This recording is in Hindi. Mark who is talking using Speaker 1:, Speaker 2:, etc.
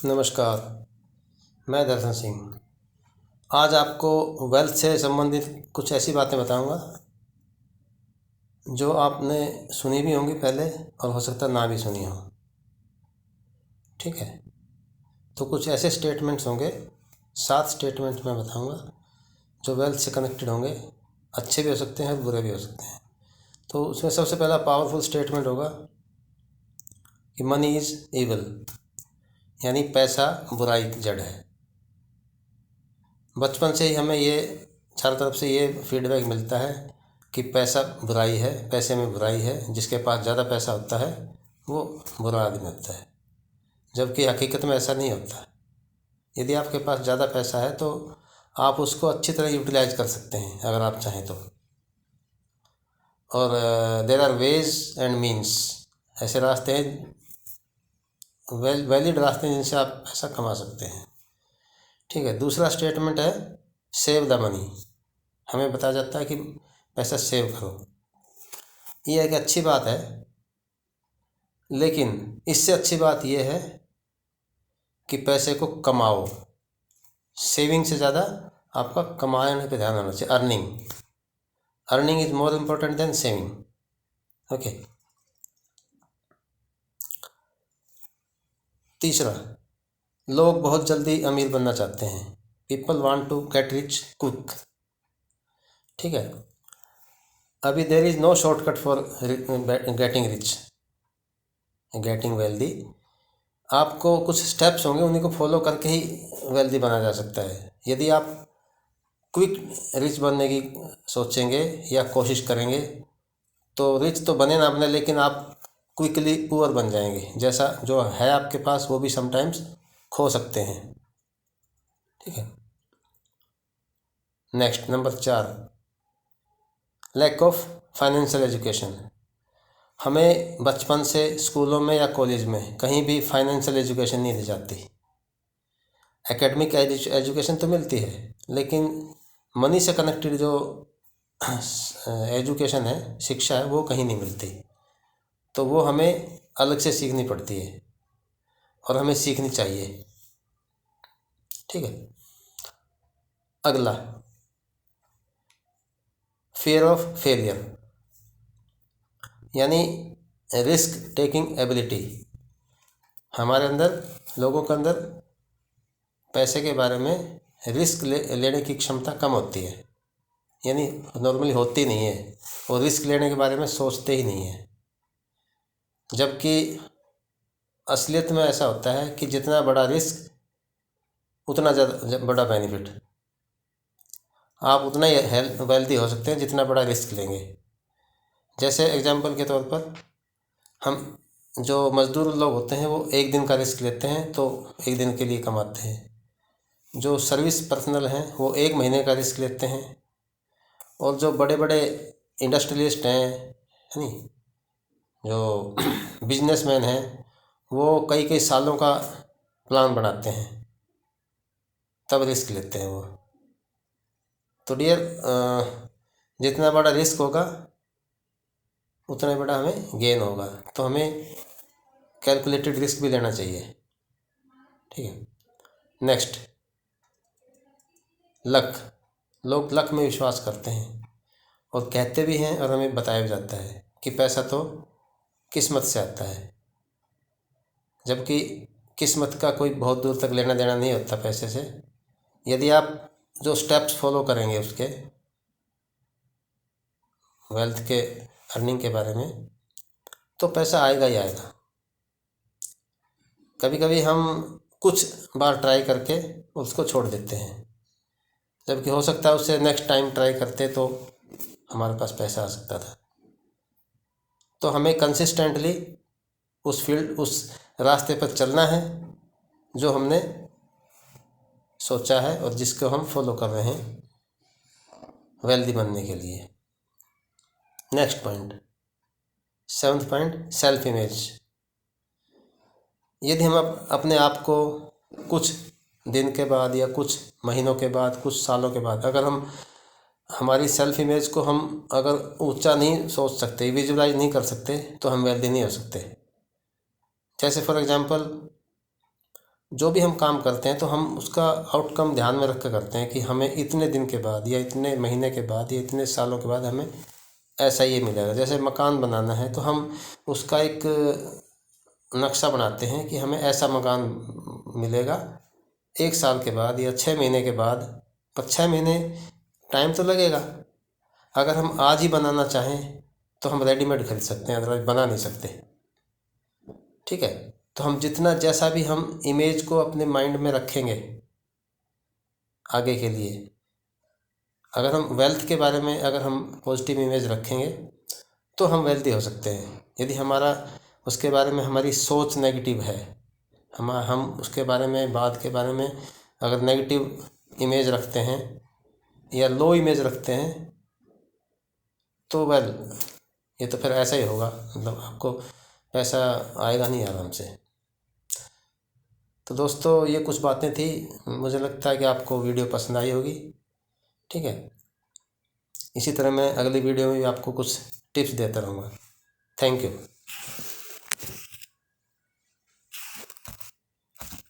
Speaker 1: नमस्कार। मैं दर्शन सिंह आज आपको वेल्थ से संबंधित कुछ ऐसी बातें बताऊंगा जो आपने सुनी भी होंगी पहले और हो सकता ना भी सुनी हो। ठीक है, तो कुछ ऐसे स्टेटमेंट्स होंगे, 7 स्टेटमेंट्स मैं बताऊंगा जो वेल्थ से कनेक्टेड होंगे। अच्छे भी हो सकते हैं और बुरे भी हो सकते हैं। तो उसमें सबसे पहला पावरफुल स्टेटमेंट होगा कि मनी इज़ इविल, यानी पैसा बुराई की जड़ है। बचपन से ही हमें ये चारों तरफ से ये फीडबैक मिलता है कि पैसा बुराई है, पैसे में बुराई है, जिसके पास ज़्यादा पैसा होता है वो बुरा आदमी होता है, जबकि हकीकत में ऐसा नहीं होता। यदि आपके पास ज़्यादा पैसा है तो आप उसको अच्छी तरह यूटिलाइज कर सकते हैं अगर आप चाहें तो। और there are ways and means, ऐसे रास्ते हैं, वैलिड रास्ते हैं जिनसे आप पैसा कमा सकते हैं। ठीक है, दूसरा स्टेटमेंट है सेव द मनी। हमें बताया जाता है कि पैसा सेव करो। ये एक अच्छी बात है, लेकिन इससे अच्छी बात यह है कि पैसे को कमाओ। सेविंग से ज़्यादा आपका कमाने पे ध्यान होना चाहिए। Earning is more important than saving. Okay. तीसरा, लोग बहुत जल्दी अमीर बनना चाहते हैं। People want to get rich quick. ठीक है, अभी there is no shortcut for getting rich, getting wealthy. आपको कुछ स्टेप्स होंगे, उन्हीं को फॉलो करके ही वेल्दी बना जा सकता है। यदि आप क्विक रिच बनने की सोचेंगे या कोशिश करेंगे तो रिच तो बने ना बने, लेकिन आप क्विकली पुअर बन जाएंगे। जैसा जो है आपके पास वो भी समटाइम्स खो सकते हैं। ठीक है, next number 4, lack of financial education. हमें बचपन से स्कूलों में या कॉलेज में कहीं भी फाइनेंशियल एजुकेशन नहीं दी जाती। एकेडमिक एजुकेशन तो मिलती है, लेकिन मनी से कनेक्टेड जो एजुकेशन है, शिक्षा है, वो कहीं नहीं मिलती। तो वो हमें अलग से सीखनी पड़ती है और हमें सीखनी चाहिए। ठीक है, अगला, फियर ऑफ फेलियर, यानी रिस्क टेकिंग एबिलिटी। हमारे अंदर, लोगों के अंदर पैसे के बारे में रिस्क लेने की क्षमता कम होती है, यानी नॉर्मली होती नहीं है, और रिस्क लेने के बारे में सोचते ही नहीं है। जबकि असलियत में ऐसा होता है कि जितना बड़ा रिस्क उतना ज़्यादा बड़ा बेनिफिट। आप उतना ही वेल्दी हो सकते हैं जितना बड़ा रिस्क लेंगे। जैसे एग्जांपल के तौर पर, हम जो मज़दूर लोग होते हैं वो एक दिन का रिस्क लेते हैं तो एक दिन के लिए कमाते हैं। जो सर्विस पर्सनल हैं वो 1 महीने का रिस्क लेते हैं। और जो बड़े बड़े इंडस्ट्रियलिस्ट हैं, है नी, जो बिजनेसमैन हैं, वो कई कई सालों का प्लान बनाते हैं, तब रिस्क लेते हैं वो। तो डियर, जितना बड़ा रिस्क होगा उतना बड़ा हमें गेन होगा। तो हमें कैलकुलेटेड रिस्क भी लेना चाहिए। ठीक है, नेक्स्ट, लक। लोग लक में विश्वास करते हैं और कहते भी हैं, और हमें बताया भी जाता है कि पैसा तो किस्मत से आता है। जबकि किस्मत का कोई बहुत दूर तक लेना देना नहीं होता पैसे से। यदि आप जो स्टेप्स फॉलो करेंगे उसके, वेल्थ के, अर्निंग के बारे में, तो पैसा आएगा ही आएगा। कभी कभी हम कुछ बार ट्राई करके उसको छोड़ देते हैं, जबकि हो सकता है उससे नेक्स्ट टाइम ट्राई करते तो हमारे पास पैसा आ सकता था। तो हमें कंसिस्टेंटली उस रास्ते पर चलना है जो हमने सोचा है और जिसको हम फॉलो कर रहे हैं वेल्दी बनने के लिए। Next point, 7th point, self image. यदि हम अपने आप को कुछ दिन के बाद या कुछ महीनों के बाद, कुछ सालों के बाद, अगर हम हमारी सेल्फ इमेज को हम अगर ऊंचा नहीं सोच सकते, विजुलाइज नहीं कर सकते, तो हम वेल्दी नहीं हो सकते। जैसे फॉर एग्जांपल, जो भी हम काम करते हैं तो हम उसका आउटकम ध्यान में रख कर करते हैं कि हमें इतने दिन के बाद या इतने महीने के बाद या इतने सालों के बाद हमें ऐसा ये मिलेगा। जैसे मकान बनाना है तो हम उसका एक नक्शा बनाते हैं कि हमें ऐसा मकान मिलेगा 1 साल के बाद या 6 महीने के बाद। पर 6 महीने टाइम तो लगेगा। अगर हम आज ही बनाना चाहें तो हम रेडीमेड खरीद सकते हैं, अदरवाइज बना नहीं सकते। ठीक है, तो हम जितना जैसा भी हम इमेज को अपने माइंड में रखेंगे आगे के लिए, अगर हम वेल्थ के बारे में अगर हम पॉजिटिव इमेज रखेंगे तो हम वेल्थी हो सकते हैं। यदि हमारा उसके बारे में हमारी सोच नेगेटिव है, हम उसके बारे में बात के बारे में अगर नेगेटिव इमेज रखते हैं या लो इमेज रखते हैं तो ये तो फिर ऐसा ही होगा, मतलब आपको पैसा आएगा नहीं आराम से। तो दोस्तों ये कुछ बातें थी, मुझे लगता है कि आपको वीडियो पसंद आई होगी। ठीक है, इसी तरह मैं अगली वीडियो में भी आपको कुछ टिप्स देता रहूँगा। Thank you.